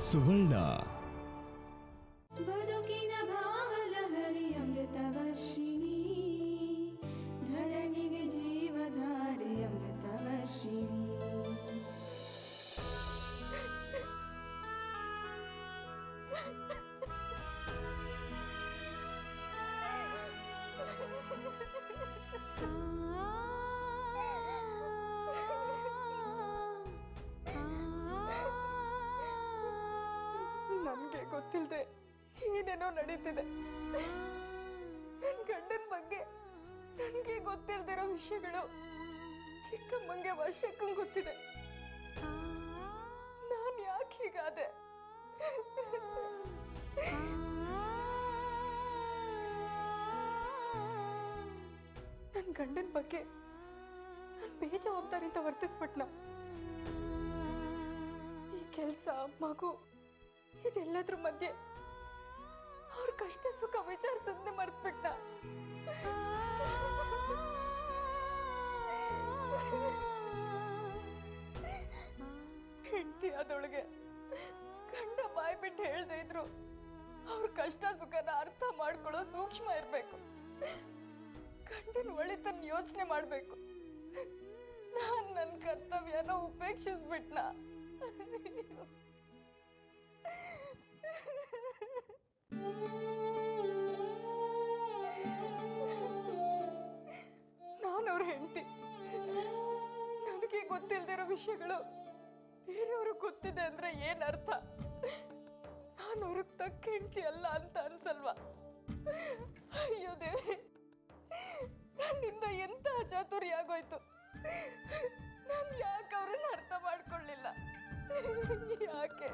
ಸುವರ್ಣ. ಬದುಕಿನ ಭಾವಲಹರಿ ಅಮೃತವರ್ಷಿಣಿ, ಧರಣಿಗೆ ಜೀವಧಾರೆ ಅಮೃತವರ್ಷಿಣಿ. ನನಗೆ ಗೊತ್ತಿಲ್ಲದೆ ಏನೇನೋ ನಡೀತಿದೆ. ನನ್ನ ಗಂಡನ ಬಗ್ಗೆ ನನಗೆ ಗೊತ್ತಿಲ್ದಿರೋ ವಿಷಯಗಳು ಚಿಕ್ಕಮ್ಮಂಗೆ ವರ್ಷಕ್ಕಂಗೆ ಗೊತ್ತಿದೆ. ನಾನು ಯಾಕೆ ಹೀಗಾದೆ? ನನ್ನ ಗಂಡನ ಬಗ್ಗೆ ನಾನು ಬೇಜವಾಬ್ದಾರಿಯಿಂದ ವರ್ತಿಸ್ಬಿಟ್ನ. ಈ ಕೆಲಸ, ಮಗು, ಇದೆಲ್ಲದ್ರ ಮಧ್ಯೆ ಅವ್ರ ಕಷ್ಟ ಸುಖ ವಿಚಾರಿಸೋದನ್ನೇ ಮರ್ತ್ಬಿಟ್ಟ. ಹೆಂಡತಿ ಆದೊಳಗೆ ಗಂಡ ಬಾಯ್ ಬಿಟ್ಟು ಹೇಳ್ದೆ ಇದ್ರು ಅವ್ರ ಕಷ್ಟ ಸುಖನ ಅರ್ಥ ಮಾಡ್ಕೊಳ್ಳೋ ಸೂಕ್ಷ್ಮ ಇರ್ಬೇಕು. ಗಂಡನ ಒಳಿತನ್ನ ಯೋಚನೆ ಮಾಡ್ಬೇಕು. ನಾನ್ ನನ್ನ ಕರ್ತವ್ಯನ ಉಪೇಕ್ಷಿಸ್ಬಿಟ್ನ. ನಾನವ್ರ ಹೆಂಡತಿ. ನನಗೆ ಗೊತ್ತಿಲ್ದಿರೋ ವಿಷಯಗಳು ಬೇರೆಯವ್ರಿಗೆ ಗೊತ್ತಿದೆ ಅಂದ್ರೆ ಏನ್ ಅರ್ಥ? ನಾನು ಅವ್ರಿಗೆ ತಕ್ಕ ಹೆಂಡತಿ ಅಲ್ಲ ಅಂತ ಅನ್ಸಲ್ವಾ? ಅಯ್ಯೋ ದೇವ್ರೆ, ನನ್ನಿಂದ ಎಂತ ಚಾತುರ್ಯ ಆಗೋಯ್ತು. ನಾನು ಯಾಕೆ ಅವ್ರನ್ನ ಅರ್ಥ ಮಾಡ್ಕೊಳ್ಳಿಲ್ಲ? ಯಾಕೆ?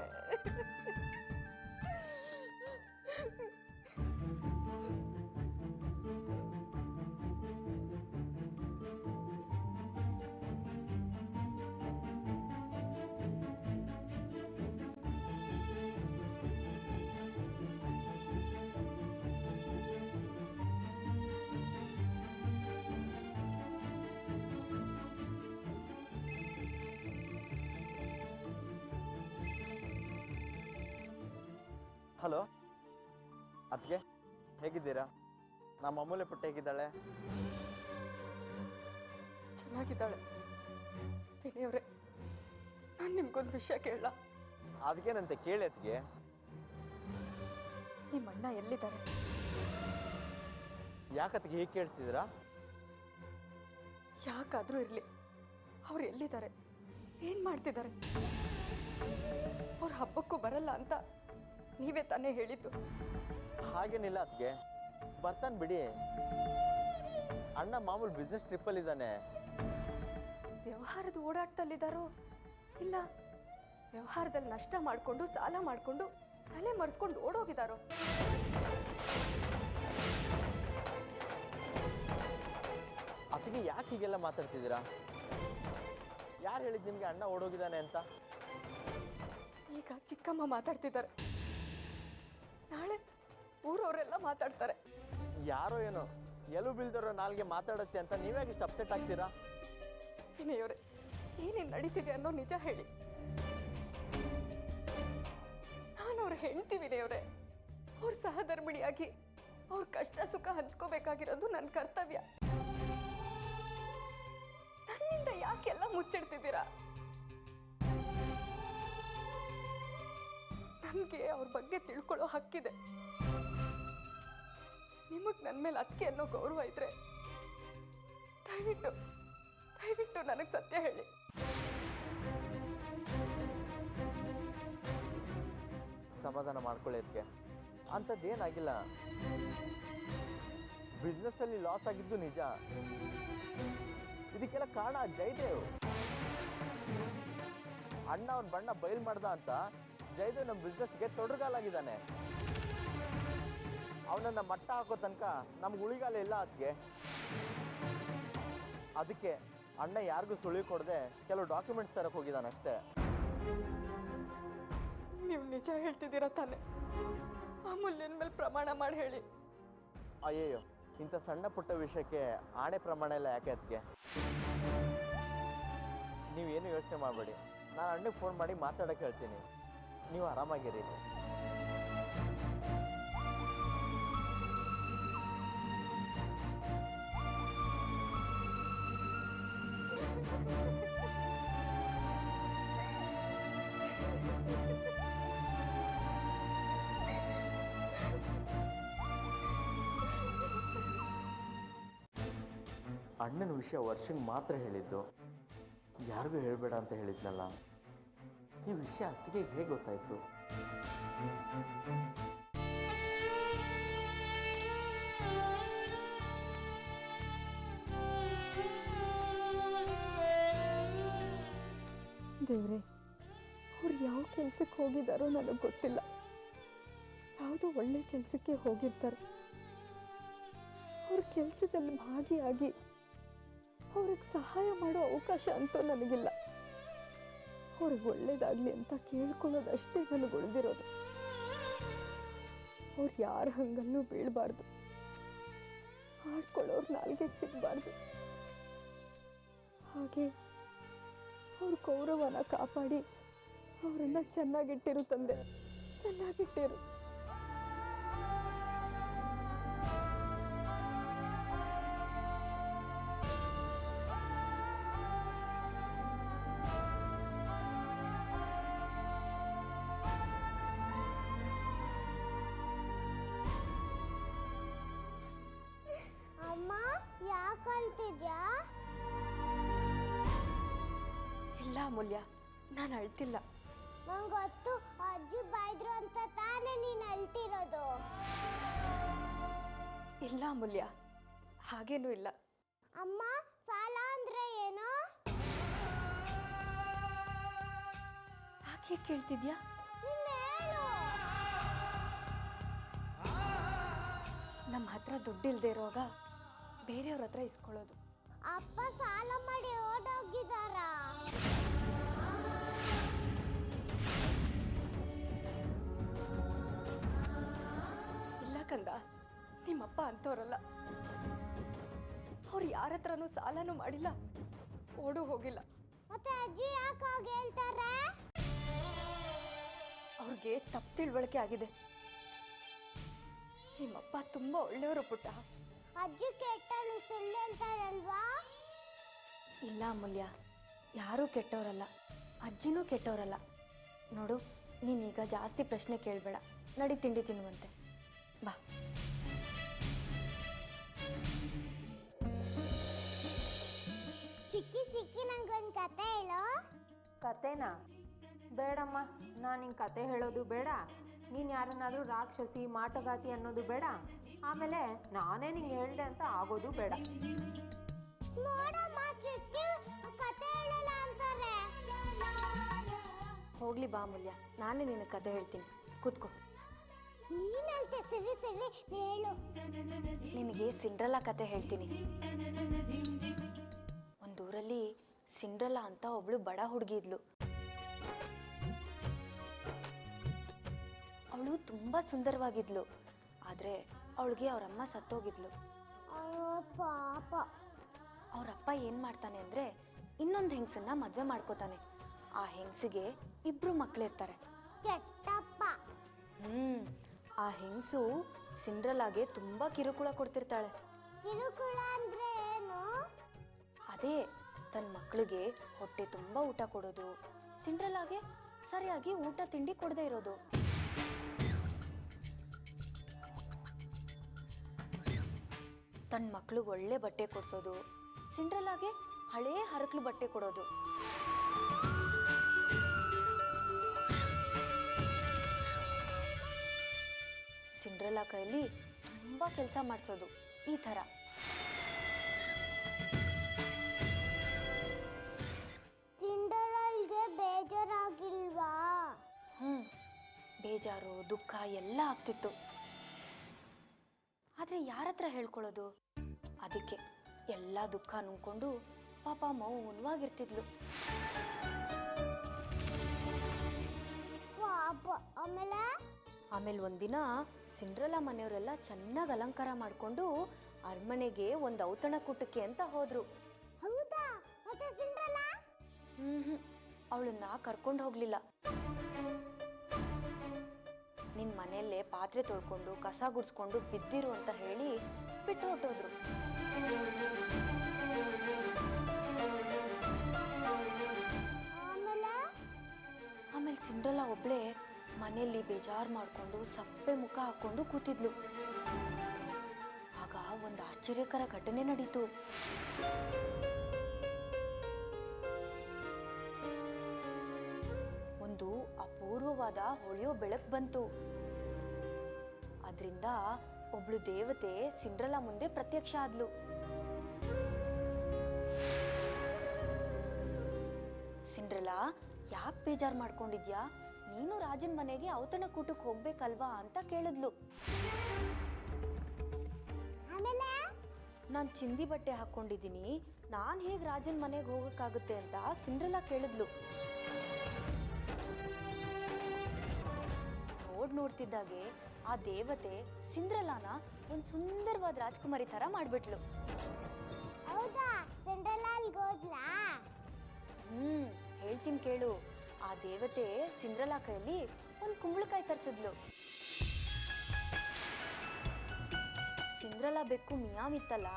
ಹಲೋ ಅದಕ್ಕೆ, ಹೇಗಿದ್ದೀರಾ? ನಮ್ಮ ಅಮೂಲ್ಯ ಪುಟ್ಟ ಹೇಗಿದ್ದಾಳೆ? ಚೆನ್ನಾಗಿದ್ದಾಳೆ. ವಿನಯವ್ರೆ, ನಾನು ನಿಮ್ಗೊಂದು ವಿಷಯ ಕೇಳಲ್ಲ? ಅದಕ್ಕೇನಂತೆ ಕೇಳಿ. ಅದಕ್ಕೆ ನಿಮ್ಮ ಅಣ್ಣ ಎಲ್ಲಿದ್ದಾರೆ? ಯಾಕತ್ತಿಗೆ ಹೀಗೆ ಕೇಳ್ತಿದ್ದೀರಾ? ಯಾಕಾದ್ರೂ ಇರ್ಲಿ, ಅವ್ರು ಎಲ್ಲಿದ್ದಾರೆ, ಏನ್ ಮಾಡ್ತಿದ್ದಾರೆ? ಅವ್ರ ಹಬ್ಬಕ್ಕೂ ಬರಲ್ಲ ಅಂತ ನೀವೇ ತಾನೇ ಹೇಳಿದ್ದು. ಹಾಗೇನಿಲ್ಲ ಅದಕ್ಕೆ, ಬರ್ತಾನೆ ಬಿಡಿ. ಅಣ್ಣ ಮಾಮೂಲು ಬಿಸ್ನೆಸ್ ಟ್ರಿಪ್ಪಲ್ಲಿ ಇದ್ದಾನೆ. ವ್ಯವಹಾರದ ಓಡಾಟದಲ್ಲಿದ್ದಾರೋ ಇಲ್ಲ ವ್ಯವಹಾರದಲ್ಲಿ ನಷ್ಟ ಮಾಡಿಕೊಂಡು ಸಾಲ ಮಾಡಿಕೊಂಡು ತಲೆ ಮರೆಸ್ಕೊಂಡು ಓಡೋಗಿದ್ದಾರೋ? ಅದಕ್ಕೆ ಯಾಕೆ ಹೀಗೆಲ್ಲ ಮಾತಾಡ್ತಿದ್ದೀರಾ? ಯಾರು ಹೇಳಿದ್ ನಿಮಗೆ ಅಣ್ಣ ಓಡೋಗಿದ್ದಾನೆ ಅಂತ? ಈಗ ಚಿಕ್ಕಮ್ಮ ಮಾತಾಡ್ತಿದ್ದಾರೆ, ನಾಳೆ ಊರವರೆಲ್ಲ ಮಾತಾಡ್ತಾರೆ. ಯಾರೋ ಏನೋ ಎಲ್ಲೂ ಬೀಳ್ದಿರೋ ನಾಲ್ಗೆ ಮಾತಾಡುತ್ತೆ ಅಂತ ನೀವ್ಯಾಕೆ ಇಷ್ಟು ಅಪ್ಸೆಟ್ ಆಗ್ತೀರಾ? ವಿನಯವ್ರೆ, ಏನೇನು ನಡೀತಿದೆ ಅನ್ನೋ ನಿಜ ಹೇಳಿ. ನಾನು ಅವ್ರ ಹೆಂಡ್ತಿ ವಿನಯವ್ರೆ. ಅವ್ರ ಸಹಧರ್ಮಿಣಿಯಾಗಿ ಅವ್ರ ಕಷ್ಟ ಸುಖ ಹಂಚ್ಕೋಬೇಕಾಗಿರೋದು ನನ್ನ ಕರ್ತವ್ಯ. ನನ್ನಿಂದ ಯಾಕೆಲ್ಲ ಮುಚ್ಚಿಡ್ತಿದ್ದೀರಾ? ನನಗೆ ಅವ್ರ ಬಗ್ಗೆ ತಿಳ್ಕೊಳ್ಳೋ ಹಕ್ಕಿದೆ. ನಿಮಗೆ ನನ್ನ ಮೇಲೆ ಅದಕ್ಕೆ ಅನ್ನೋ ಗೌರವ ಇದ್ರೆ ದಯವಿಟ್ಟು ದಯವಿಟ್ಟು ನನಗೆ ಸತ್ಯ ಹೇಳಿ. ಸಮಾಧಾನ ಮಾಡ್ಕೊಳ್ಳಿ. ಅದಕ್ಕೆ ಅಂಥದ್ದೇನಾಗಿಲ್ಲ. ಬಿಸ್ನೆಸ್ಸಲ್ಲಿ ಲಾಸ್ ಆಗಿದ್ದು ನಿಜ. ಇದಕ್ಕೆಲ್ಲ ಕಾರಣ ಜಯದೇವ್. ಅಣ್ಣ ಅವನ ಬಣ್ಣ ಬಯಲು ಮಾಡ್ದ ಅಂತ ಜಯದೇವ್ ನಮ್ಮ ಬಿಸ್ನೆಸ್ಗೆ ತೊಡರುಗಾಲಾಗಿದ್ದಾನೆ. ಅವನನ್ನ ಮಟ್ಟ ಹಾಕೋ ತನಕ ನಮ್ಗೆ ಉಳಿಗಾಲ ಇಲ್ಲ. ಅದಕ್ಕೆ ಅಣ್ಣ ಯಾರಿಗೂ ಸುಳಿವು ಕೊಡದೆ ಕೆಲವು ಡಾಕ್ಯುಮೆಂಟ್ಸ್ ತರಕ್ಕೆ ಹೋಗಿದ್ದಾನೆ ಅಷ್ಟೇ. ನೀವು ನಿಜ ಹೇಳ್ತಿದ್ದೀರಾ ತಾನೆ? ಅಮೂಲ್ಯನ ಮೇಲೆ ಪ್ರಮಾಣ ಮಾಡಿ ಹೇಳಿ. ಅಯ್ಯಯ್ಯೋ, ಇಂಥ ಸಣ್ಣ ಪುಟ್ಟ ವಿಷಯಕ್ಕೆ ಆಣೆ ಪ್ರಮಾಣ ಎಲ್ಲ ಯಾಕೆ? ಅದಕ್ಕೆ ನೀವೇನು ಯೋಚನೆ ಮಾಡಬೇಡಿ. ನಾನು ಅಣ್ಣಗೆ ಫೋನ್ ಮಾಡಿ ಮಾತಾಡೋಕ್ಕೆ ಹೇಳ್ತೀನಿ. ನೀವು ಆರಾಮಾಗಿರಿ. ಅಣ್ಣನ ವಿಷಯ ವರ್ಷಂಗೆ ಮಾತ್ರ ಹೇಳಿದ್ದು, ಯಾರಿಗೂ ಹೇಳಬೇಡ ಅಂತ ಹೇಳಿದ್ನಲ್ಲ. ಈ ವಿಷಯ ಅತ್ತಿಗೆ ಹೇಗೆ ಗೊತ್ತಾಯ್ತು? ದೇವ್ರೆ, ಅವ್ರು ಯಾವ ಕೆಲ್ಸಕ್ಕೆ ಹೋಗಿದ್ದಾರೋ ನನಗೆ ಗೊತ್ತಿಲ್ಲ. ಯಾವುದೋ ಒಳ್ಳೆ ಕೆಲಸಕ್ಕೆ ಹೋಗಿರ್ತಾರೆ. ಅವ್ರ ಕೆಲಸದಲ್ಲಿ ಭಾಗಿಯಾಗಿ ಅವ್ರಿಗೆ ಸಹಾಯ ಮಾಡೋ ಅವಕಾಶ ಅಂತೂ ನನಗಿಲ್ಲ. ಅವ್ರಿಗೆ ಒಳ್ಳೇದಾಗಲಿ ಅಂತ ಕೇಳ್ಕೊಳ್ಳೋದಷ್ಟೇ ನನಗೆ ಉಳಿದಿರೋದು. ಅವ್ರು ಯಾರ ಹಂಗಲ್ಲೂ ಬೀಳಬಾರ್ದು, ಆಡ್ಕೊಳ್ಳೋರು ನಾಲ್ಗೆಗೆ ಸಿಗಬಾರ್ದು. ಹಾಗೆ ಅವ್ರ ಗೌರವನ ಕಾಪಾಡಿ ಅವರನ್ನ ಚೆನ್ನಾಗಿಟ್ಟಿರು ತಂದೆ, ಚೆನ್ನಾಗಿಟ್ಟಿರು. ಅಮ್ಮ ಯಾಕೆ ಅಳ್ತಿದ್ಯಾ? ಇಲ್ಲ ಅಮೂಲ್ಯ, ನಾನು ಅಳ್ತಿಲ್ಲ. ನಂಗೆ ಗೊತ್ತು, ಅಜ್ಜಿ ಬೈದ್ರು ಅಂತ ತಾನೇ ನೀನು ಅಳ್ತಿರೋದು. ಇಲ್ಲ ಅಮೂಲ್ಯ, ಹಾಗೇನೂ ಇಲ್ಲ. ಅಮ್ಮ, ಸಾಲ ಅಂದ್ರೆ ಏನು? ಯಾಕೆ ಕೇಳ್ತಿದ್ಯಾ? ನಮ್ಮ ಹತ್ರ ದುಡ್ಡಿಲ್ದೇ ಇರುವಾಗ ಬೇರೆಯವ್ರ ಹತ್ರ ಇಸ್ಕೊಳ್ಳೋದು. ಅಪ್ಪ ಸಾಲ ಮಾಡಿ ಓಡೋಗಿದಾರ. ಇಲ್ಲ ಕಂದ, ನಿಮ್ಮಪ್ಪ ಅಂತವ್ರಲ್ಲ. ಅವ್ರು ಯಾರ ಹತ್ರನೂ ಸಾಲನೂ ಮಾಡಿಲ್ಲ, ಓಡು ಹೋಗಿಲ್ಲ. ಮತ್ತೆ ಅಜ್ಜಿ ಯಾಕೆ ಹಾಗೆ ಹೇಳ್ತಾರೆ? ಅವ್ರಿಗೆ ತಪ್ಪು ತಿಳುವಳಿಕೆ ಆಗಿದೆ. ನಿಮ್ಮಪ್ಪ ತುಂಬಾ ಒಳ್ಳೆಯವರು ಪುಟ್ಟ. ಅಜ್ಜಿ ಕೆಟ್ಟಳು ಸುಳ್ಳು ಹೇಳ್ತಾರಲ್ವಾ? ಇಲ್ಲ ಅಮೂಲ್ಯ, ಯಾರೂ ಕೆಟ್ಟವರಲ್ಲ, ಅಜ್ಜಿನೂ ಕೆಟ್ಟವರಲ್ಲ. ನೋಡು, ನೀನೀಗ ಜಾಸ್ತಿ ಪ್ರಶ್ನೆ ಕೇಳಬೇಡ, ನಡಿ ತಿಂಡಿ ತಿನ್ನುವಂತೆ ಬಾ. ಚಿಕ್ಕಿ ನಂಗೊಂದು ಕತೆ ಹೇಳೋ. ಕತೆನಾ? ಬೇಡಮ್ಮ, ನಾನು ನಿಂಗೆ ಕತೆ ಹೇಳೋದು ಬೇಡ, ನೀನು ಯಾರನ್ನಾದರೂ ರಾಕ್ಷಸಿ ಮಾಟಗಾತಿ ಅನ್ನೋದು ಬೇಡ, ಆಮೇಲೆ ನಾನೇ ನಿಂಗೆ ಹೇಳ್ದೆ ಅಂತ ಆಗೋದು ಬೇಡ. ನೋಡಮ್ಮ, ಚಿಕ್ಕಿ ಕತೆ ಹೇಳಲ್ಲ ಅಂತಾರೆ. ಹೋಗ್ಲಿ ಬಾ ಅಮೂಲ್ಯ, ನಾನೇ ನಿನಗೆ ಕತೆ ಹೇಳ್ತೀನಿ, ಕೂತ್ಕೋ. ನೀನ್ ಹೇಳ್ತೆ, ಸರಿ ಸರಿ ಹೇಳು. ನಿನಗೆ ಸಿಂಡ್ರಲಾ ಕತೆ ಹೇಳ್ತೀನಿ. ಒಂದೂರಲ್ಲಿ ಸಿಂಡ್ರಲಾ ಅಂತ ಒಬ್ಳು ಬಡ ಹುಡುಗಿ ಇದ್ಲು. ಅವಳು ತುಂಬಾ ಸುಂದರವಾಗಿದ್ಲು, ಆದ್ರೆ ಅವಳಿಗೆ ಅವರಮ್ಮ ಸತ್ತೋಗಿದ್ಲು. ಪಾಪ. ಅವರಪ್ಪ ಏನ್ ಮಾಡ್ತಾನೆ ಅಂದ್ರೆ ಇನ್ನೊಂದು ಹೆಂಗಸನ್ನ ಮದ್ವೆ ಮಾಡ್ಕೋತಾನೆ. ಆ ಹೆಂಗಸಿಗೆ 2 ಮಕ್ಳಿರ್ತಾರೆ. ಕೆಟ್ಟಪ್ಪ. ಆ ಹೆಂಗಸು ಸಿಂಡ್ರಲಾಗೆ ತುಂಬಾ ಕಿರುಕುಳ ಕೊಡ್ತಿರ್ತಾಳೆ. ಕಿರುಕುಳ ಅಂದ್ರೆ ಏನು? ಅದೇ, ತನ್ನ ಮಕ್ಕಳಿಗೆ ಹೊಟ್ಟೆ ತುಂಬಾ ಊಟ ಕೊಡೋದು, ಸಿಂಡ್ರಲಾಗೆ ಸರಿಯಾಗಿ ಊಟ ತಿಂಡಿ ಕೊಡದೇ ಇರೋದು. ತನ್ನ ಮಕ್ಳಿಗೆ ಒಳ್ಳೆ ಬಟ್ಟೆ ಕೊಡ್ಸೋದು, ಸಿಂಡ್ರಲಾಗೆ ಹಳೇ ಹರಕ್ಲು ಬಟ್ಟೆ ಕೊಡೋದು. ಸಿಂಡ್ರಲಾ ಕೈಲಿ ತುಂಬಾ ಕೆಲಸ ಮಾಡಿಸೋದು. ಈ ಥರ ಸಿಂಡ್ರೆಲಾಗೆ ಬೇಜಾರಾಗಿಲ್ವಾ? ಬೇಜಾರು ದುಃಖ ಎಲ್ಲ ಆಗ್ತಿತ್ತು. ಆದ್ರೆ ಯಾರ ಹತ್ರ ಹೇಳ್ಕೊಳ್ಳೋದು? ಅದಕ್ಕೆ ಎಲ್ಲ ದುಃಖ ನುಂಗ್ಕೊಂಡು ಪಾಪ ಮೌನವಾಗಿರ್ತಿದ್ಲು. ಪಾಪ. ಆಮೇಲೆ ಒಂದಿನ ಸಿಂಡ್ರೆಲಾ ಮನೆಯವರೆಲ್ಲ ಚೆನ್ನಾಗಿ ಅಲಂಕಾರ ಮಾಡಿಕೊಂಡು ಅರಮನೆಗೆ ಒಂದು ಔತಣ ಕೂಟಕ್ಕೆ ಅಂತ ಹೋದ್ರು. ಹೌದಾ? ಮತ್ತೆ ಸಿಂಡ್ರೆಲಾ? ಅವಳನ್ನ ಕರ್ಕೊಂಡು ಹೋಗ್ಲಿಲ್ಲ. ಮನೆಯಲ್ಲೇ ಪಾತ್ರೆ ತೊಳ್ಕೊಂಡು ಕಸ ಗುಡಿಸ್ಕೊಂಡು ಬಿದ್ದಿರು ಅಂತ ಹೇಳಿ ಬಿಟ್ಟು ಹೊಟ್ಟೋದ್ರು. ಆಮೇಲೆ ಸಿಂಡ್ರೆಲಾ ಒಬ್ಳೆ ಮನೆಯಲ್ಲಿ ಬೇಜಾರು ಮಾಡ್ಕೊಂಡು ಸಪ್ಪೆ ಮುಖ ಹಾಕೊಂಡು ಕೂತಿದ್ಲು. ಆಗ ಒಂದು ಆಶ್ಚರ್ಯಕರ ಘಟನೆ ನಡೀತು. ಒಂದು ಅಪೂರ್ವವಾದ ಹೊಳೆಯೋ ಬೆಳಕು ಬಂತು. ಅದರಿಂದ ಒಬ್ಳು ದೇವತೆ ಸಿಂಡ್ರೆಲಾ ಮುಂದೆ ಪ್ರತ್ಯಕ್ಷ ಆದ್ಲು. ಸಿಂಡ್ರೆಲಾ, ಯಾಕೆ ಬೇಜಾರು ಮಾಡ್ಕೊಂಡಿದ್ಯಾ? ನೀನು ರಾಜನ್ ಮನೆಗೆ ಔತಣ ಕೂಟಕ್ಕೆ ಹೋಗ್ಬೇಕಲ್ವಾ ಅಂತ ಕೇಳಿದ್ಲು. ನಾನು ಚಿಂದಿ ಬಟ್ಟೆ ಹಾಕೊಂಡಿದ್ದೀನಿ, ನಾನು ಹೇಗೆ ರಾಜನ್ ಮನೆಗೆ ಹೋಗಕ್ಕಾಗುತ್ತೆ ಅಂತ ಸಿಂಡ್ರೆಲಾ ಕೇಳಿದ್ಲು. ನೋಡ್ತಿದ್ದಾಗೆ ಆ ದೇವತೆ ಸಿಂಡ್ರೆಲಾನ ಒಂದು ಸುಂದರವಾದ ರಾಜ್ಕುಮಾರಿ ತರ ಮಾಡ್ಬಿಟ್ಲು. ಹೇಳ್ತೀನಿ ಕೇಳು. ಆ ದೇವತೆ ಸಿಂಡ್ರೆಲಾ ಕೈಯಲ್ಲಿ ಒಂದು ಕುಂಬಳಕಾಯಿ ತರಿಸಿದ್ಲು. ಸಿಂಡ್ರೆಲಾ ಬೆಕ್ಕು ಮಿಯಾವಿತ್ತಲ್ಲ,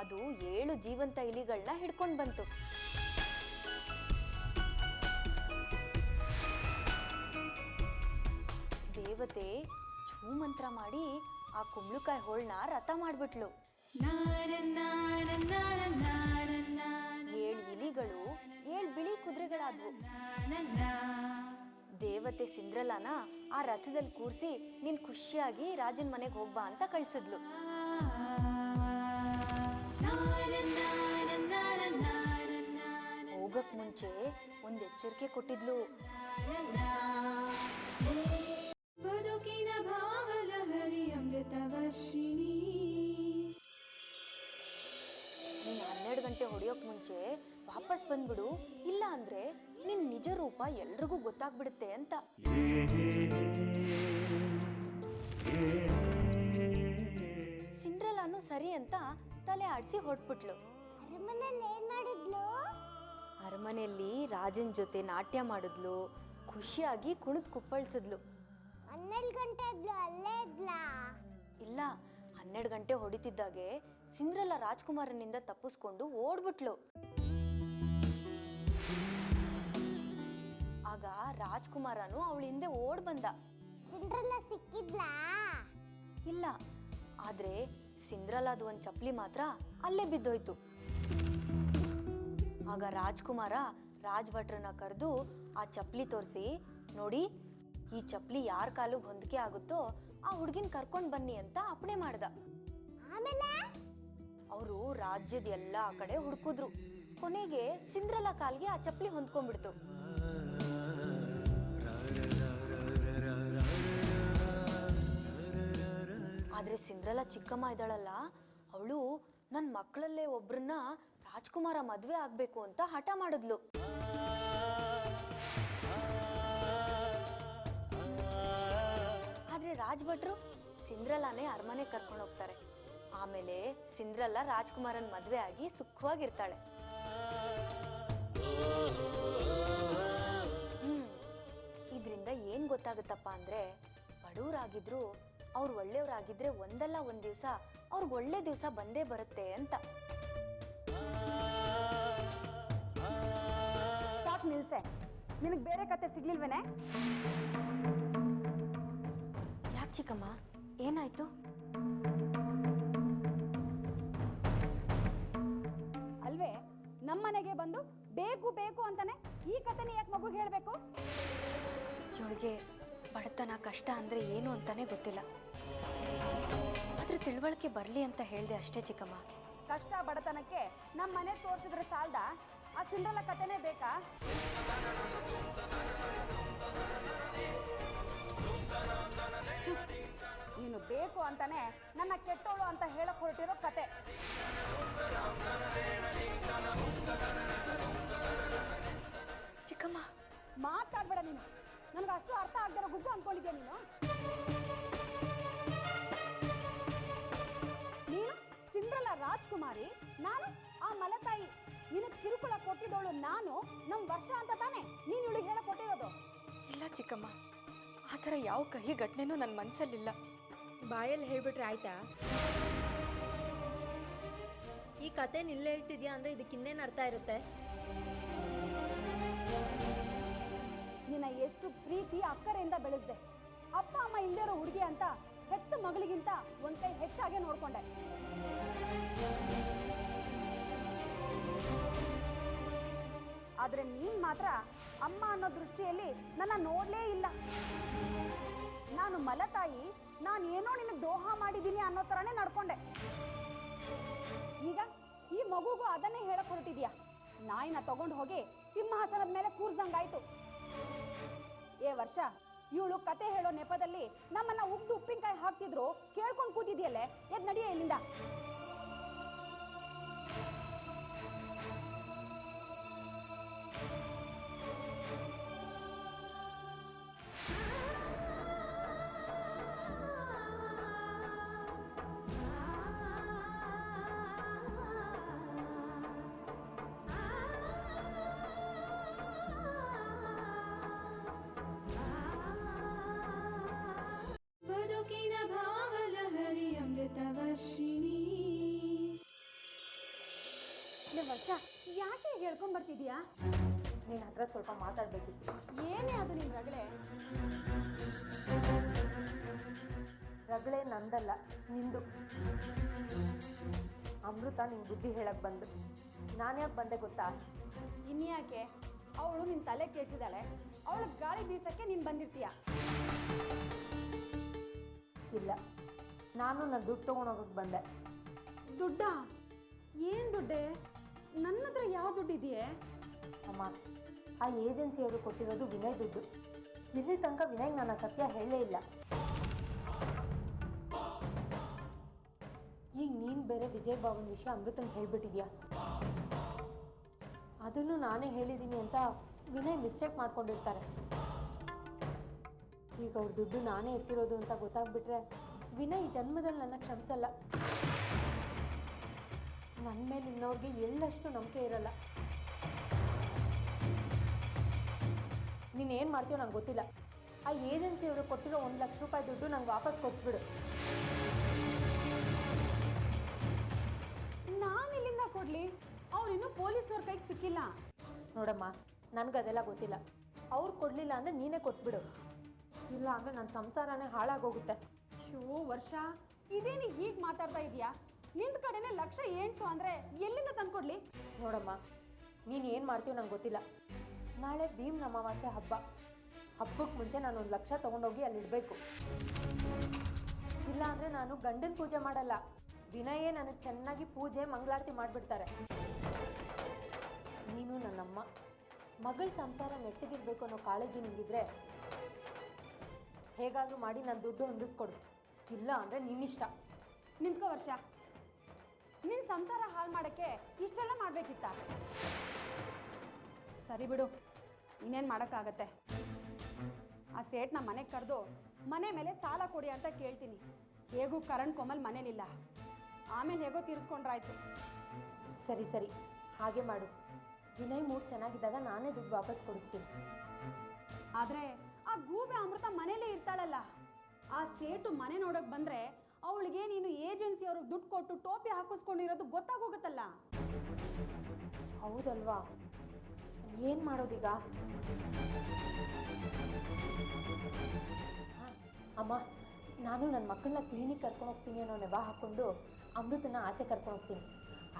ಅದು 7 ಜೀವಂತ ಇಲಿಗಳನ್ನ ಹಿಡ್ಕೊಂಡು ಬಂತು. ದೇವತೆ ಛೂ ಮಂತ್ರ ಮಾಡಿ ಆ ಕುಂಬಳಕಾಯಿ ಹೋಳನ್ನ ರಥ ಮಾಡ್ಬಿಟ್ಲು. 7 ಇಲಿಗಳು 7 ಬಿಳಿ ಕುದುರೆಗಳಾದ್ವು. ದೇವತೆ ಸಿಂಡ್ರೆಲಾನ ಆ ರಥದಲ್ಲಿ ಕೂರಿಸಿ ನೀನ್ ಖುಷಿಯಾಗಿ ರಾಜನ್ ಮನೆಗೆ ಹೋಗ್ಬಾ ಅಂತ ಕಳ್ಸಿದ್ಲು. ಹೋಗಕ್ ಮುಂಚೆ ಒಂದ್ ಎಚ್ಚರಿಕೆ ಕೊಟ್ಟಿದ್ಲು. ಬದುಕಿನ ಭಾವಲಹರಿ ಅಮೃತವರ್ಷಿಣಿ. ನೀನ್ 12 ಗಂಟೆ ಹೊಡೆಯೋಕ್ ಮುಂಚೆ ವಾಪಸ್ ಬಂದ್ಬಿಡು, ಇಲ್ಲ ಅಂದ್ರೆ ನಿನ್ ನಿಜ ರೂಪ ಎಲ್ರಿಗೂ ಗೊತ್ತಾಗ್ಬಿಡುತ್ತೆ ಅಂತ. ಸಿಂಡ್ರೆಲಾನು ಸರಿ ಅಂತ ತಲೆ ಆಡಿಸಿ ಹೊಟ್ಬಿಟ್ಲು. ಅರಮನೆಯಲ್ಲಿ ರಾಜನ್ ಜೊತೆ ನಾಟ್ಯ ಮಾಡಿದ್ಲು, ಖುಷಿಯಾಗಿ ಕುಣಿದ್ ಕುಪ್ಪಳಿಸಿದ್ಲು. 12 ಗಂಟೆ ಅಲ್ಲೇ ಇದ್ಲಾ? ಇಲ್ಲ, 12 ಗಂಟೆ ಹೊಡಿತಿದ್ದಾಗೆ ಸಿಂಡ್ರೆಲಾ ರಾಜ್ಕುಮಾರನಿಂದ ತಪ್ಪಿಸ್ಕೊಂಡು ಓಡ್ಬಿಟ್ಲು. ಆಗ ರಾಜ್ಕುಮಾರನು ಅವಳ ಹಿಂದೆ ಓಡ್ ಬಂದ. ಸಿಂಡ್ರೆಲಾ ಸಿಕ್ಕಿದ್ಲಾ? ಇಲ್ಲ, ಆದ್ರೆ ಸಿಂಡ್ರೆಲಾದ ಒಂದ್ ಚಪ್ಲಿ ಮಾತ್ರ ಅಲ್ಲೇ ಬಿದ್ದೋಯ್ತು. ಆಗ ರಾಜ್ಕುಮಾರ ರಾಜ್ಭಟ್ರನ್ನ ಕರೆದು ಆ ಚಪ್ಲಿ ತೋರಿಸಿ, ನೋಡಿ ಈ ಚಪ್ಲಿ ಯಾರ ಕಾಲಿಗೆ ಹೊಂದಿಕೆ ಆಗುತ್ತೋ ಆ ಹುಡುಗಿನ ಕರ್ಕೊಂಡ್ ಬನ್ನಿ ಅಂತ ಅಪ್ಪಣೆ ಮಾಡ್ದ. ಆಮೇಲೆ ಅವರು ರಾಜ್ಯದ ಎಲ್ಲಾ ಕಡೆ ಹುಡುಕಿದ್ರು. ಕೊನೆಗೆ ಸಿಂಡ್ರೆಲಾ ಕಾಲ್ಗೆ ಆ ಚಪ್ಲಿ ಹೊಂದ್ಕೊಂಡ್ಬಿಡ್ತು. ಆದ್ರೆ ಸಿಂಡ್ರೆಲಾ ಚಿಕ್ಕಮ್ಮ ಇದ್ದಾಳಲ್ಲ, ಅವಳು ನನ್ನ ಮಕ್ಕಳಲ್ಲೇ ಒಬ್ರನ್ನ ರಾಜ್ಕುಮಾರ ಮದ್ವೆ ಆಗ್ಬೇಕು ಅಂತ ಹಠ ಮಾಡಿದ್ಲು. ಆದ್ರೆ ರಾಜ್ಭಟ್ರು ಸಿಂಡ್ರೆಲಾನೇ ಅರಮನೆ ಕರ್ಕೊಂಡು ಹೋಗ್ತಾರೆ. ಆಮೇಲೆ ಸಿಂಡ್ರೆಲಾ ರಾಜ್ಕುಮಾರನ್ ಮದ್ವೆ ಆಗಿ ಸುಖವಾಗಿರ್ತಾಳೆ. ಇದರಿಂದ ಏನ್ ಗೊತ್ತಾಗುತ್ತಪ್ಪ ಅಂದ್ರೆ, ಬಡವರಾಗಿದ್ರು ಅವ್ರು ಒಳ್ಳೆಯವರಾಗಿದ್ರೆ ಒಂದಲ್ಲ ಒಂದ್ ದಿವ್ಸ ಅವ್ರಿಗೆ ಒಳ್ಳೆ ದಿವ್ಸ ಬಂದೇ ಬರುತ್ತೆ ಅಂತ. ಸಾಕು ನಿಲ್ಸೆ, ನಿನಗೆ ಬೇರೆ ಕತೆ ಸಿಗ್ಲಿಲ್ವೇನೆ? ಯಾಕೆ ಚಿಕ್ಕಮ್ಮ, ಏನಾಯ್ತು? ಅಲ್ವೇ, ನಮ್ಮನೆಗೆ ಬಂದು ಬೇಕು ಬೇಕು ಅಂತಾನೆ ಈ ಕತೆನ ಯಾಕೆ ಮಗುಗೆ ಹೇಳ್ಬೇಕು? ಇವಳಿಗೆ ಬಡತನ ಕಷ್ಟ ಅಂದ್ರೆ ಏನು ಅಂತಾನೆ ಗೊತ್ತಿಲ್ಲ. ಆದ್ರೆ ತಿಳುವಳಿಕೆ ಬರ್ಲಿ ಅಂತ ಹೇಳ್ದೆ ಅಷ್ಟೇ ಚಿಕ್ಕಮ್ಮ. ಕಷ್ಟ ಬಡತನಕ್ಕೆ ನಮ್ಮ ಮನೆ ತೋರಿಸಿದ್ರೆ ಸಾಲ್ದ? ಆ ಸಿಂಡ್ರೆಲಾ ಕತೆನೇ ಬೇಕಾ? ನೀನು ಬೇಕು ಅಂತಾನೆ ನನ್ನ ಕೆಟ್ಟೋಳು ಅಂತ ಹೇಳಕ್ ಹೊರಟಿರೋ ಕತೆ. ಚಿಕ್ಕಮ್ಮ ಮಾತಾಡ್ಬೇಡ ನೀನು. ನನಗೆ ಅಷ್ಟು ಅರ್ಥ ಆಗದಿರೋ ಗುಗ್ಗು ಅನ್ಕೊಂಡಿದ್ಯಾ ನೀನು? ನೀನು ಸಿಂಡ್ರೆಲಾ ರಾಜ್ಕುಮಾರಿ, ನಾನು ಆ ಮಲತಾಯಿ. ನಿನಗೆ ಕಿರುಕುಳ ಕೊಟ್ಟಿದ್ದವಳು ನಾನು. ನಮ್ಮ ವರ್ಷ ಅಂತ ತಾನೆ ನೀನು ಇವಳಿಗೆ ಹೇಳ ಕೊಟ್ಟಿರೋದು? ಇಲ್ಲ ಚಿಕ್ಕಮ್ಮ, ಆ ಥರ ಯಾವ ಕಹಿ ಘಟನೆನೂ ನನ್ನ ಮನಸ್ಸಲ್ಲಿಲ್ಲ. ಬಾಯಲ್ಲಿ ಹೇಳ್ಬಿಟ್ರೆ ಆಯ್ತಾ? ಈ ಕತೆ ನಿಲ್ಲ ಹೇಳ್ತಿದ್ಯಾ ಅಂದರೆ ಇದಕ್ಕೆ ಇನ್ನೇನು ಅರ್ಥ ಇರುತ್ತೆ? ನಿನ್ನ ಎಷ್ಟು ಪ್ರೀತಿ ಅಕ್ಕರೆಯಿಂದ ಬೆಳೆಸ್ದೆ. ಅಪ್ಪ ಅಮ್ಮ ಇಲ್ಲದೇ ಇರೋ ಹುಡುಗಿ ಅಂತ ಹೆತ್ತ ಮಗಳಿಗಿಂತ ಒಂದ್ ಕೈ ಹೆಚ್ಚಾಗೆ ನೋಡ್ಕೊಂಡೆ. ಆದ್ರೆ ನೀನ್ ಮಾತ್ರ ಅಮ್ಮ ಅನ್ನೋ ದೃಷ್ಟಿಯಲ್ಲಿ ನನ್ನ ನೋಡ್ಲೇ ಇಲ್ಲ. ನಾನು ಮಲತಾಯಿ, ನಾನು ಏನೋ ನಿನಗೆ ದ್ರೋಹ ಮಾಡಿದ್ದೀನಿ ಅನ್ನೋ ತರನೇ ನಡ್ಕೊಂಡೆ. ಈಗ ಈ ಮಗುಗೂ ಅದನ್ನೇ ಹೇಳಕ್ ಹೊರಟಿದ್ಯಾ. ನಾಯಿನ ತಗೊಂಡು ಹೋಗಿ ಸಿಂಹಾಸನದ ಮೇಲೆ ಕೂರ್ಸ್ದಂಗಾಯ್ತು. ಏ ವರ್ಷ, ಇವಳು ಕತೆ ಹೇಳೋ ನೆಪದಲ್ಲಿ ನಮ್ಮನ್ನ ಉಗ್ದು ಉಪ್ಪಿನಕಾಯಿ ಹಾಕ್ತಿದ್ರು ಕೇಳ್ಕೊಂಡು ಕೂತಿದ್ಯಲ್ಲೇ, ಎದ್ ನಡಿಯ ಇಲ್ಲಿಂದ. ಬದುಕಿನ ಭಾವಲಹರಿ ಅಮೃತವರ್ಷಿಣಿ. ವರ್ಷ, ಯಾಕೆ ಹೇಳ್ಕೊಂಡ್ ಬರ್ತಿದ್ಯಾ? ನಿನ್ನ ಹತ್ರ ಸ್ವಲ್ಪ ಮಾತಾಡ್ಬೇಕಿತ್ತು. ಏನೇ ಅದು ನಿನ್ ರಗಳೆ? ರಗಳೆ ನಂದಲ್ಲ, ನಿಂದು. ಅಮೃತ ನಿಂಗೆ ಬುದ್ಧಿ ಹೇಳಕ್ ಬಂದು. ನಾನ್ಯಾಕೆ ಬಂದೆ ಗೊತ್ತಾ? ಇನ್ಯಾಕೆ? ಅವಳು ನಿನ್ ತಲೆ ಕೆಡ್ಸಿದಾಳೆ, ಅವಳ ಗಾಳಿ ಬೀಸಕ್ಕೆ ನೀನ್ ಬಂದಿರ್ತೀಯ. ಇಲ್ಲ, ನಾನು ನನ್ನ ದುಡ್ಡು ತೊಗೊಂಡೋಗಕ್ಕೆ ಬಂದೆ. ದುಡ್ಡ? ಏನ್ ದುಡ್ಡೆ? ನನ್ನ ಹತ್ರ ಯಾವ ದುಡ್ಡಿದೆಯೇ? ಅಮ್ಮ, ಆ ಏಜೆನ್ಸಿಯವರು ಕೊಟ್ಟಿರೋದು ವಿನಯ್ ದುಡ್ಡು. ಇಲ್ಲಿ ತನಕ ವಿನಯ್ಗೆ ನನ್ನ ಸತ್ಯ ಹೇಳಲೇ ಇಲ್ಲ. ಈಗ ನೀನು ಬೇರೆ ವಿಜಯ್ ಬಾಬುನ ವಿಷಯ ಅಮೃತಂಗೆ ಹೇಳ್ಬಿಟ್ಟಿದ್ಯಾ. ಅದನ್ನು ನಾನೇ ಹೇಳಿದ್ದೀನಿ ಅಂತ ವಿನಯ್ ಮಿಸ್ಟೇಕ್ ಮಾಡ್ಕೊಂಡಿರ್ತಾರೆ. ಈಗ ಅವ್ರ ದುಡ್ಡು ನಾನೇ ಎತ್ತಿರೋದು ಅಂತ ಗೊತ್ತಾಗ್ಬಿಟ್ರೆ ವಿನಯ್ ಜನ್ಮದಲ್ಲಿ ನನ್ನ ಕ್ಷಮಿಸಲ್ಲ. ನನ್ನ ಮೇಲೆ ಇನ್ನವ್ರಿಗೆ ಎಳ್ಳಷ್ಟು ನಂಬಿಕೆ ಇರಲ್ಲ. ನೀನೇನು ಮಾಡ್ತೀಯೋ ನಂಗೆ ಗೊತ್ತಿಲ್ಲ. ಆ ಏಜೆನ್ಸಿಯವರು ಕೊಟ್ಟಿರೋ 1 ಲಕ್ಷ ರೂಪಾಯಿ ದುಡ್ಡು ನಂಗೆ ವಾಪಸ್ ಕೊಡಿಸ್ಬಿಡು. ನಾನು ಇಲ್ಲಿಂದ ಕೊಡ್ಲಿ? ಅವ್ರಿನ್ನೂ ಪೊಲೀಸ್ನವ್ರ ಕೈಗೆ ಸಿಕ್ಕಿಲ್ಲ. ನೋಡಮ್ಮ, ನನಗದೆಲ್ಲ ಗೊತ್ತಿಲ್ಲ. ಅವ್ರು ಕೊಡಲಿಲ್ಲ ಅಂದರೆ ನೀನೇ ಕೊಟ್ಬಿಡು. ಇಲ್ಲ ಅಂದರೆ ನನ್ನ ಸಂಸಾರನೇ ಹಾಳಾಗೋಗುತ್ತೆ. ಅಯ್ಯೋ ವರ್ಷ, ಇದೇನು ಹೀಗೆ ಮಾತಾಡ್ತಾ ಇದೀಯಾ? ನಿಂದ ಕಡೆನೇ ಲಕ್ಷ ಏಣ್ಸು ಅಂದರೆ ಎಲ್ಲಿಂದ ತಂದ್ಕೊಡ್ಲಿ? ನೋಡಮ್ಮ, ನೀನು ಏನು ಮಾಡ್ತೀಯೋ ನಂಗೆ ಗೊತ್ತಿಲ್ಲ. ನಾಳೆ ಭೀಮ್ ಅಮಾವಾಸ್ಯೆ ಹಬ್ಬ. ಹಬ್ಬಕ್ಕೆ ಮುಂಚೆ ನಾನು 1 ಲಕ್ಷ ತೊಗೊಂಡೋಗಿ ಅಲ್ಲಿಡಬೇಕು. ಇಲ್ಲ ಅಂದರೆ ನಾನು ಗಂಡನ ಪೂಜೆ ಮಾಡಲ್ಲ. ವಿನಯೇ ನನಗೆ ಚೆನ್ನಾಗಿ ಪೂಜೆ ಮಂಗಳಾರತಿ ಮಾಡಿಬಿಡ್ತಾರೆ. ನೀನು ನನ್ನಮ್ಮ, ಮಗಳ ಸಂಸಾರ ನೆಟ್ಟಗಿರ್ಬೇಕು ಅನ್ನೋ ಕಾಳಜಿ ನಿಂಗಿದ್ರೆ ಹೇಗಾದರೂ ಮಾಡಿ ನನ್ನ ದುಡ್ಡು ಹೊಂದಿಸ್ಕೊಡು. ಇಲ್ಲ ಅಂದರೆ ನಿನ್ನಿಷ್ಟ. ನಿಂತ್ಕೋ ವರ್ಷ, ನಿನ್ನ ಸಂಸಾರ ಹಾಳು ಮಾಡೋಕ್ಕೆ ಇಷ್ಟೆಲ್ಲ ಮಾಡಬೇಕಿತ್ತ? ಸರಿ ಬಿಡು, ಇನ್ನೇನು ಮಾಡೋಕ್ಕಾಗತ್ತೆ. ಆ ಸೇಟ್ನ ಮನೆಗೆ ಕರೆದು ಮನೆ ಮೇಲೆ ಸಾಲ ಕೊಡಿ ಅಂತ ಕೇಳ್ತೀನಿ. ಹೇಗೂ ಕರಣ್ ಕೋಮಲ್ ಮನೇಲಿಲ್ಲ, ಆಮೇಲೆ ಹೇಗೋ ತೀರಿಸ್ಕೊಂಡ್ರಾಯ್ತು. ಸರಿ ಸರಿ, ಹಾಗೆ ಮಾಡು. ವಿನಯ್ ಮೂಡ್ ಚೆನ್ನಾಗಿದ್ದಾಗ ನಾನೇ ದುಡ್ಡು ವಾಪಸ್ ಕೊಡಿಸ್ತೀನಿ. ಆದರೆ ಆ ಗೂಬೆ ಅಮೃತ ಮನೇಲೇ ಇರ್ತಾಳಲ್ಲ. ಆ ಸೇಟು ಮನೆ ನೋಡೋಕೆ ಬಂದರೆ ಅವಳಿಗೆ ನೀನು ಏಜೆನ್ಸಿ ಅವ್ರಿಗೆ ದುಡ್ಡು ಕೊಟ್ಟು ಟೋಪಿ ಹಾಕಿಸ್ಕೊಂಡಿರೋದು ಗೊತ್ತಾಗೋಗುತ್ತಲ್ಲ. ಹೌದಲ್ವಾ? ಏನು ಮಾಡೋದೀಗ? ಅಮ್ಮ, ನಾನು ನನ್ನ ಮಕ್ಕಳನ್ನ ಕ್ಲಿನಿಕ್ ಕರ್ಕೊಂಡು ಹೋಗ್ತೀನಿ ಅನ್ನೋ ನೆವ ಹಾಕ್ಕೊಂಡು ಅಮೃತನ ಆಚೆ ಕರ್ಕೊಂಡು ಹೋಗ್ತೀನಿ.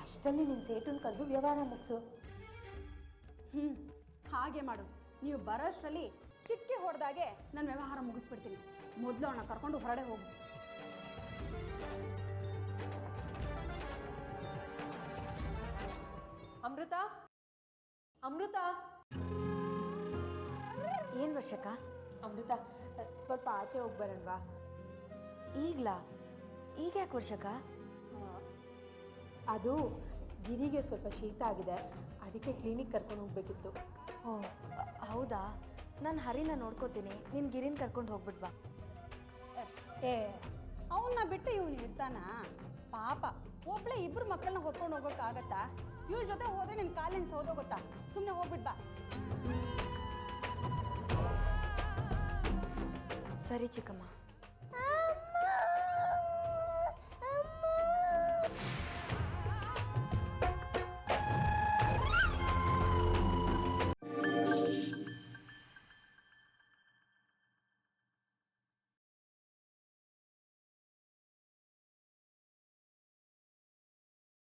ಅಷ್ಟರಲ್ಲಿ ನಿನ್ನ ಸೇಟನ್ನು ಕರೆದು ವ್ಯವಹಾರ ಮುಗಿಸು. ಹಾಗೆ ಮಾಡು. ನೀವು ಬರೋಷ್ಟರಲ್ಲಿ ಚಿಟ್ಕೆ ಹೊಡೆದಾಗೆ ನಾನು ವ್ಯವಹಾರ ಮುಗಿಸ್ಬಿಡ್ತೀನಿ. ಮೊದಲು ಅವನ್ನ ಕರ್ಕೊಂಡು ಹೊರಡೆ ಹೋಗು. ಅಮೃತ, ಅಮೃತ. ಏನು ವರ್ಷಕ್ಕ? ಅಮೃತ, ಸ್ವಲ್ಪ ಆಚೆ ಹೋಗಿ ಬರೋಣವಾ? ಈಗಲಾ? ಈಗ ಯಾಕೆ ವರ್ಷಕ್ಕ? ಅದು ಗಿರಿಗೆ ಸ್ವಲ್ಪ ಶೀತ ಆಗಿದೆ, ಅದಕ್ಕೆ ಕ್ಲಿನಿಕ್ ಕರ್ಕೊಂಡು ಹೋಗ್ಬೇಕಿತ್ತು. ಓ ಹೌದಾ? ನಾನು ಹರಿನ ನೋಡ್ಕೋತೀನಿ, ನಿನ್ನ ಗಿರಿನ ಕರ್ಕೊಂಡು ಹೋಗ್ಬಿಡ್ವಾ? ಏ, ಅವನ್ನ ಬಿಟ್ಟು ಇವನು ಇರ್ತಾನ? ಪಾಪ, ಒಬ್ಳೆ 2 ಮಕ್ಕಳನ್ನ ಹೊತ್ಕೊಂಡು ಹೋಗೋಕ್ಕಾಗತ್ತಾ? ಇವ್ರ ಜೊತೆ ಹೋದ್ರೆ ನಿನ್ನ ಕಾಲಿನ ಸೋದೋಗುತ್ತಾ? ಸುಮ್ಮನೆ ಹೋಗ್ಬಿಡ್ಬಾ. ಸರಿ ಚಿಕ್ಕಮ್ಮ.